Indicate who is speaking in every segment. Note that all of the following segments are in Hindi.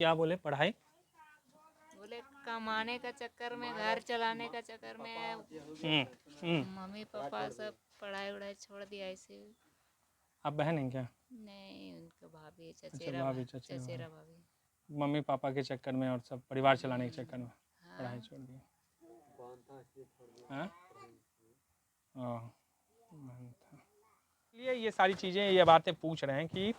Speaker 1: क्या बोले पढ़ाई?
Speaker 2: बोले कमाने का चक्कर में, घर चलाने का चक्कर में
Speaker 1: हम्म। हम्म।
Speaker 2: मम्मी पापा सब पढ़ाई वढ़ाई छोड़ दिया ऐसे।
Speaker 1: आप बहन हैं क्या?
Speaker 2: नहीं, उनका भाभी,
Speaker 1: अच्छा,
Speaker 2: चचेरा
Speaker 1: भाभी, चचेरा
Speaker 2: चचेरा
Speaker 1: भाभी।
Speaker 2: भाभी।
Speaker 1: मम्मी पापा के चक्कर में और सब परिवार चलाने के चक्कर में
Speaker 2: हाँ।
Speaker 1: पढ़ाई छोड़ दी। हाँ। ओह, इसलिए ये सारी चीज़ें, ये बातें पूछ रहे हैं कि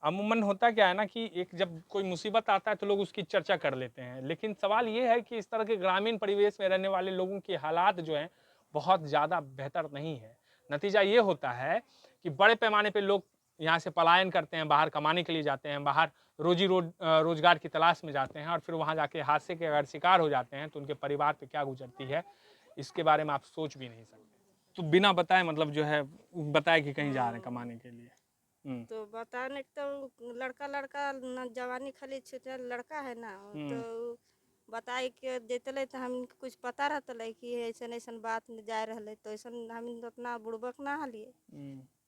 Speaker 1: अमूमन होता क्या है ना कि एक जब कोई मुसीबत आता है तो लोग उसकी चर्चा कर लेते हैं, लेकिन सवाल ये है कि इस तरह के ग्रामीण परिवेश में रहने वाले लोगों की हालात जो हैं बहुत ज़्यादा बेहतर नहीं है। नतीजा ये होता है कि बड़े पैमाने पे लोग यहाँ से पलायन करते हैं, बाहर कमाने के लिए जाते हैं, बाहर रोजगार की तलाश में जाते हैं, और फिर वहाँ जाके हादसे के अगर शिकार हो जाते हैं तो उनके परिवार पे क्या गुजरती है, इसके बारे में आप सोच भी नहीं सकते। तो बिना बताए, मतलब जो है, बताए कि कहीं जा रहे हैं कमाने के लिए।
Speaker 3: तो बताने तो लड़का लड़का न जवानी खाली छुटे लड़का है ना, तो बताई के देते तो हम कुछ पता रहता कि ऐसा ऐसा बात में जा रहे, तो ऐसा हम उतना बुड़बक ना हलिए।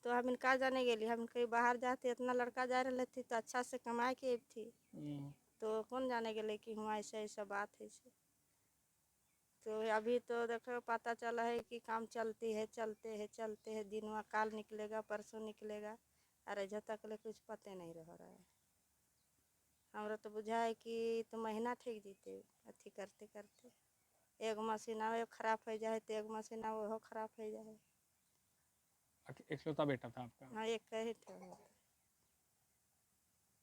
Speaker 3: तो हम इनका जाने गेली, हम कहीं बाहर जाते इतना लड़का जा रहे थी तो अच्छा से कमाए के थी, तो कौन जाने गेले कि हुआ ऐसा ऐसा बात है से। तो अभी तो देखो पता चला है कि काम चलते हैं दिन में काल निकलेगा परसों निकलेगा, अरे जब तक ले कुछ पते नहीं रह रहा है। हमरा तो बुझा है कि तो महीना ठीक जीते अथी करते करते, एक मशीन खराब हो जाए तो एक मशीन वो खराब हो जाए।
Speaker 1: इकलौता बेटा था आपका?
Speaker 3: हाँ, एक ही था।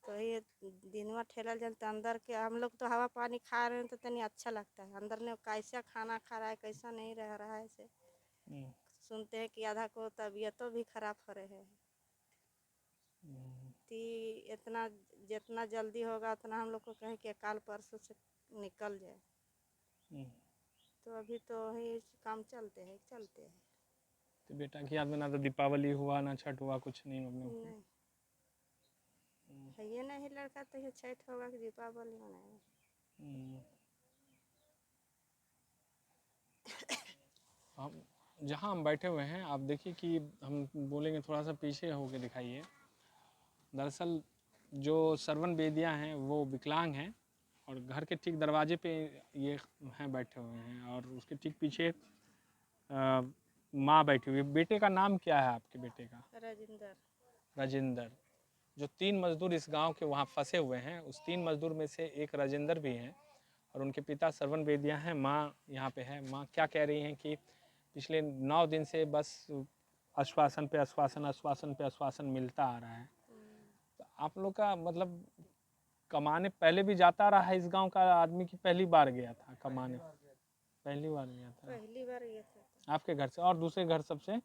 Speaker 3: तो ये दिन में ठेला जलते अंदर के हम लोग तो हवा पानी खा रहे हैं तो तनी अच्छा लगता है, अंदर ने कैसा खाना खा रहा है कैसा नहीं रह रहा है से सुनते हैं कि आधा को तबीयतों भी खराब हो रहे हैं। कि इतना जितना जल्दी होगा उतना हम लोग को कहें कि काल परसों से निकल जाए। तो अभी तो ही काम चलते हैं।
Speaker 1: तो बेटा की याद में ना तो दीपावली हुआ ना छठ हुआ, कुछ नहीं हम लोग?
Speaker 3: नहीं है ये नहीं लड़का तो ये छठ होगा कि दीपावली मनाएगा।
Speaker 1: हम जहाँ हम बैठे हुए हैं, आप देखिए कि हम बोलेंगे थोड़ा सा पीछे होके दिखाइए। दरअसल जो श्रवण बेदियाँ हैं वो विकलांग हैं, और घर के ठीक दरवाजे पे ये हैं बैठे हुए हैं, और उसके ठीक पीछे माँ बैठी हुई है। बेटे का नाम क्या है आपके बेटे का?
Speaker 3: राजिंदर।
Speaker 1: राजेंद्र। जो 3 मजदूर इस गांव के वहाँ फंसे हुए हैं, उस 3 मजदूर में से एक राजेंद्र भी हैं, और उनके पिता श्रवण बेदिया हैं। माँ यहाँ पे है। माँ क्या कह रही हैं कि पिछले 9 दिन से बस आश्वासन पे आश्वासन, आश्वासन पे आश्वासन मिलता आ रहा है। तो आप लोग का मतलब कमाने पहले भी जाता रहा है इस गांव का आदमी की पहली बार गया था कमाने? पहली बार गया था।
Speaker 3: पहली बार गया था
Speaker 1: आपके घर से और दूसरे घर सबसे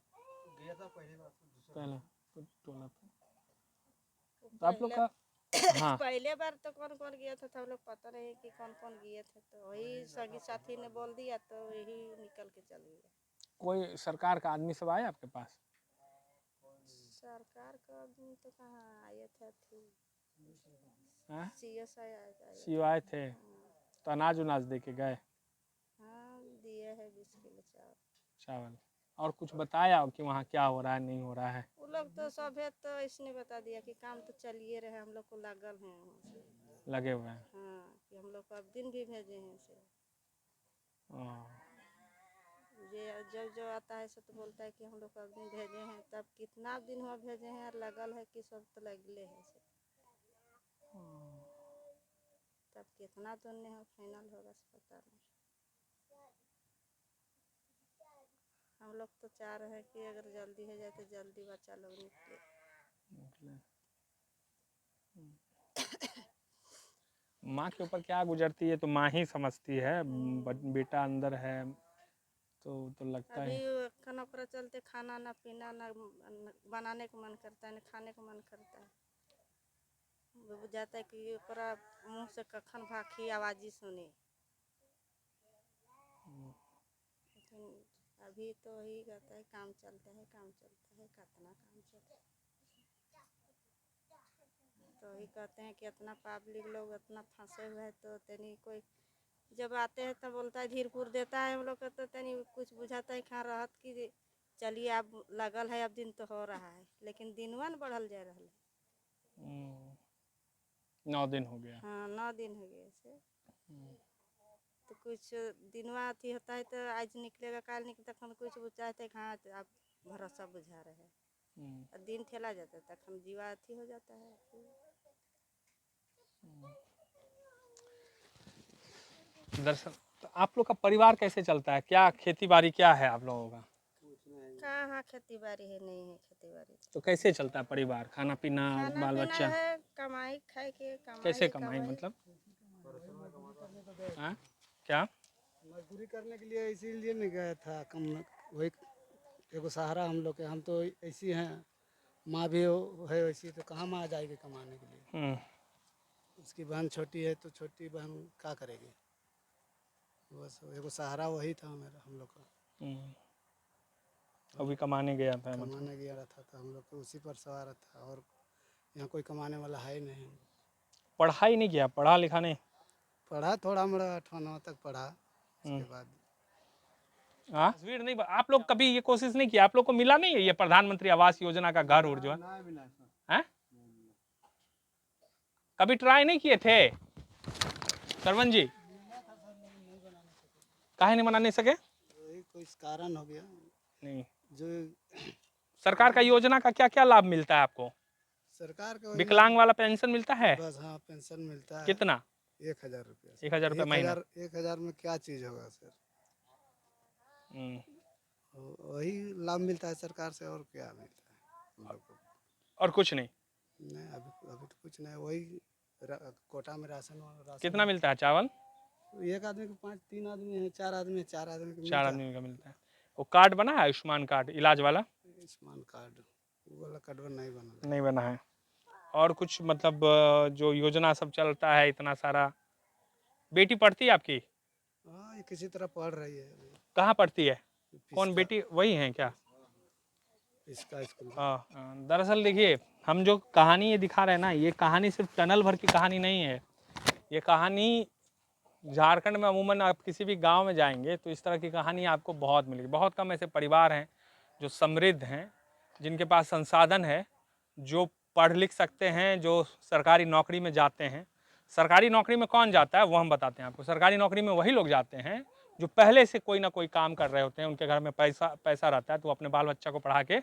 Speaker 1: पहला टोला था। तो आप लोग का हाँ,
Speaker 3: पहले बार तो कौन कौन गया था हम लोग पता नहीं कि कौन कौन गए थे, तो वही सगी साथी ने बोल दिया तो यही निकल के चल गया।
Speaker 1: कोई सरकार का आदमी सब आया आपके पास?
Speaker 3: सरकार का आदमी तो कहाँ आए थे,
Speaker 1: हाँ?
Speaker 3: सीएस आया
Speaker 1: सीओ आए थे तो अनाज उनाज दे के गए?
Speaker 3: हाँ, दिए है 20 किलो चावल।
Speaker 1: चावल। और कुछ बताया कि वहाँ क्या हो रहा है नहीं हो रहा है?
Speaker 3: वो लोग तो सब है तो इसने बता दिया कि काम तो चलिए रहे, हम लोग को लागल हैं वहाँ से।
Speaker 1: लगे हुए हैं।
Speaker 3: हाँ, कि हम लोग को अब दिन भी भेजे हैं से। ये जब जो आता है सब तो बोलता है कि हम लोग को अब दिन भेजे हैं, तब कितना दिन हुआ भेजे हैं और लगल है कि सब तो लगले है से। तब कितना दिन नहीं हो फाइनल होगा से पता नहीं। हम लोग तो चाह रहे हैं कि अगर जल्दी हो जाए तो जल्दी बच्चा लोग निकले।
Speaker 1: माँ के ऊपर क्या गुजरती है तो माँ ही समझती है। बेटा अंदर है तो लगता
Speaker 3: अभी
Speaker 1: है।
Speaker 3: खाना पर चलते खाना ना पीना ना बनाने का मन करता है ना खाने का मन करता है। वो जाता है कि ओकरा मुँह से कखन भाखी आवाज़ी सुनी। लेकिन अभी तो ही कहता है काम चलता है कितना काम चलता है। तो ही कहते हैं कि इतना पब्लिक लोग इतना फंसे हुए हैं, तो तनी कोई जब आते हैं तो बोलता है धीरपुर देता है हम लोग को, तो तनी कुछ बुझाता है कहाँ रहत कि चलिए अब लगल है अब दिन तो हो रहा है, लेकिन दिनवा न बढ़ल जा रहा है।
Speaker 1: 9 दिन हो गया।
Speaker 3: हाँ 9 दिन हो गए ऐसे। तो कुछ दिनवा अथी होता है तो आज निकलेगा काल निकले तखन कुछ बुझाते हैं हाँ तो आप भरोसा बुझा रहे हैं और दिन ठेला जाता है तखन जीवा अथी हो जाता है।
Speaker 1: दरअसल तो आप लोग का परिवार कैसे चलता है, क्या खेती बाड़ी क्या है आप लोगों का?
Speaker 3: कहाँ खेती बाड़ी है, नहीं है खेती बाड़ी।
Speaker 1: तो कैसे चलता है परिवार, खाना पीना
Speaker 3: खाना
Speaker 1: बाल
Speaker 3: पीना
Speaker 1: बच्चा?
Speaker 3: है कमाई खाए के
Speaker 1: कैसे कमाई मतलब? हाँ क्या?
Speaker 4: मजदूरी करने के लिए इसीलिए नहीं गया था कम, वही एगो सहारा हम लोग के। हम तो ऐसी हैं, माँ भी है वैसी, तो कहाँ माँ जाएगी कमाने के लिए। उसकी बहन छोटी है तो छोटी बहन क्या करेगी, बस एगो सहारा वही था मेरा हम लोग का।
Speaker 1: अभी कमाने गया था मतलब?
Speaker 4: कमाने गया था तो हम लोग तो उसी पर सवार था, और यहाँ कोई कमाने वाला है ही नहीं।
Speaker 1: पढ़ाई नहीं किया, पढ़ा लिखा नहीं?
Speaker 4: पढ़ा थोड़ा मोड़ा 8वां 9वां तक पढ़ा, उसके बाद
Speaker 1: हाँ तस्वीर नहीं, आप लोग कभी ये कोशिश नहीं किया, आप लोग को मिला नहीं है ये प्रधानमंत्री आवास योजना का घर उर जो है? कभी ट्राई नहीं किए थे सरवन जी? काहे नहीं बना नहीं सके?
Speaker 4: वही कोई कारण हो गया
Speaker 1: नहीं।
Speaker 4: जो
Speaker 1: सरकार का योजना का क्या क्या लाभ मिलता है आपको?
Speaker 4: सरकार का वही
Speaker 1: विकलांग वाला पेंशन मिलता है?
Speaker 4: बस हाँ पेंशन मिलता है।
Speaker 1: कितना?
Speaker 4: 1000 रुपया।
Speaker 1: 1000 रुपये महीना?
Speaker 4: 1000 में क्या चीज होगा सर?
Speaker 1: हम्म।
Speaker 4: वही लाभ मिलता है सरकार से, और क्या मिलता है हम लोग को?
Speaker 1: और कुछ नहीं?
Speaker 4: नहीं अभी तो कुछ नहीं, वही कोटा में राशन
Speaker 1: कितना मिलता है चावल?
Speaker 4: एक आदमी को 5 3 आदमी है, 4 आदमी है, 4 आदमी को
Speaker 1: 4 आदमी का मिलता है। वो कार्ड बना है आयुष्मान कार्ड इलाज वाला?
Speaker 4: आयुष्मान कार्ड वो वाला कार्ड नहीं बना।
Speaker 1: नहीं बना है। और कुछ मतलब जो योजना सब चलता है इतना सारा? बेटी पढ़ती है आपकी?
Speaker 4: हाँ ये किसी तरह पढ़ रही है।
Speaker 1: कहाँ पढ़ती है? कौन
Speaker 4: इसका-
Speaker 1: बेटी, वही है क्या?
Speaker 4: इसका स्कूल।
Speaker 1: हाँ। दरअसल देखिए, हम जो कहानी ये दिखा रहे हैं ना, ये कहानी सिर्फ टनल भर की कहानी नहीं है। ये कहानी झारखंड में अमूमन आप किसी भी गांव में जाएंगे तो इस तरह की कहानी आपको बहुत मिलेगी। बहुत कम ऐसे परिवार हैं जो समृद्ध हैं, जिनके पास संसाधन है, जो पढ़ लिख सकते हैं, जो सरकारी नौकरी में जाते हैं। सरकारी नौकरी में कौन जाता है वो हम बताते हैं आपको। सरकारी नौकरी में वही लोग जाते हैं जो पहले से कोई ना कोई काम कर रहे होते हैं, उनके घर में पैसा रहता है, तो अपने बाल बच्चा को पढ़ा के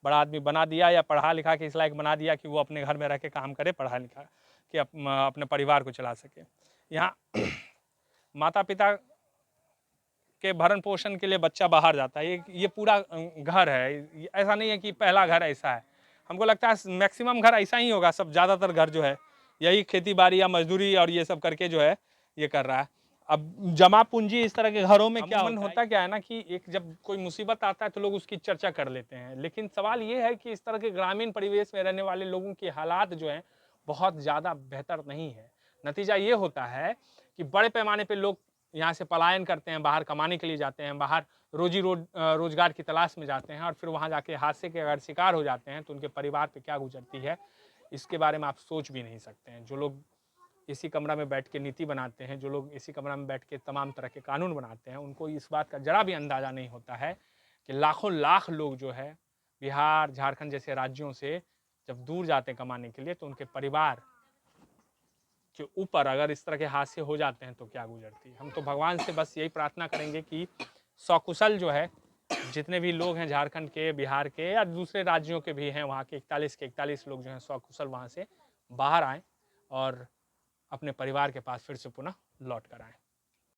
Speaker 1: बड़ा आदमी बना दिया, या पढ़ा लिखा के इस लायक बना दिया कि वो अपने घर में रह के काम करे, पढ़ा लिखा कि अपने परिवार को चला सके। यहाँ माता पिता के भरण पोषण के लिए बच्चा बाहर जाता है। ये पूरा घर है, ऐसा नहीं है कि पहला घर ऐसा है। हमको लगता है मैक्सिमम घर ऐसा ही होगा, सब ज़्यादातर घर जो है यही खेती बाड़ी या मजदूरी और ये सब करके जो है ये कर रहा है। अब जमा पूंजी इस तरह के घरों में क्या होता क्या है ना कि एक जब कोई मुसीबत आता है तो लोग उसकी चर्चा कर लेते हैं, लेकिन सवाल ये है कि इस तरह के ग्रामीण परिवेश में रहने वाले लोगों की हालात जो हैं बहुत ज़्यादा बेहतर नहीं है। नतीजा ये होता है कि बड़े पैमाने पर लोग यहाँ से पलायन करते हैं, बाहर कमाने के लिए जाते हैं, बाहर रोजगार की तलाश में जाते हैं, और फिर वहाँ जाके हादसे के अगर शिकार हो जाते हैं तो उनके परिवार पे क्या गुजरती है इसके बारे में आप सोच भी नहीं सकते हैं। जो लोग इसी कमरा में बैठ के नीति बनाते हैं, जो लोग इसी कमरा में बैठ के तमाम तरह के कानून बनाते हैं, उनको इस बात का जरा भी अंदाज़ा नहीं होता है कि लाखों लाख लोग जो है बिहार झारखंड जैसे राज्यों से जब दूर जाते हैं कमाने के लिए तो उनके परिवार के ऊपर अगर इस तरह के हादसे हो जाते हैं तो क्या गुजरती है। हम तो भगवान से बस यही प्रार्थना करेंगे कि सकुशल जो है जितने भी लोग हैं झारखंड के, बिहार के या दूसरे राज्यों के भी हैं, वहाँ के 41 लोग जो हैं सकुशल वहाँ से बाहर आएँ और अपने परिवार के पास फिर से पुनः लौट कर आएँ।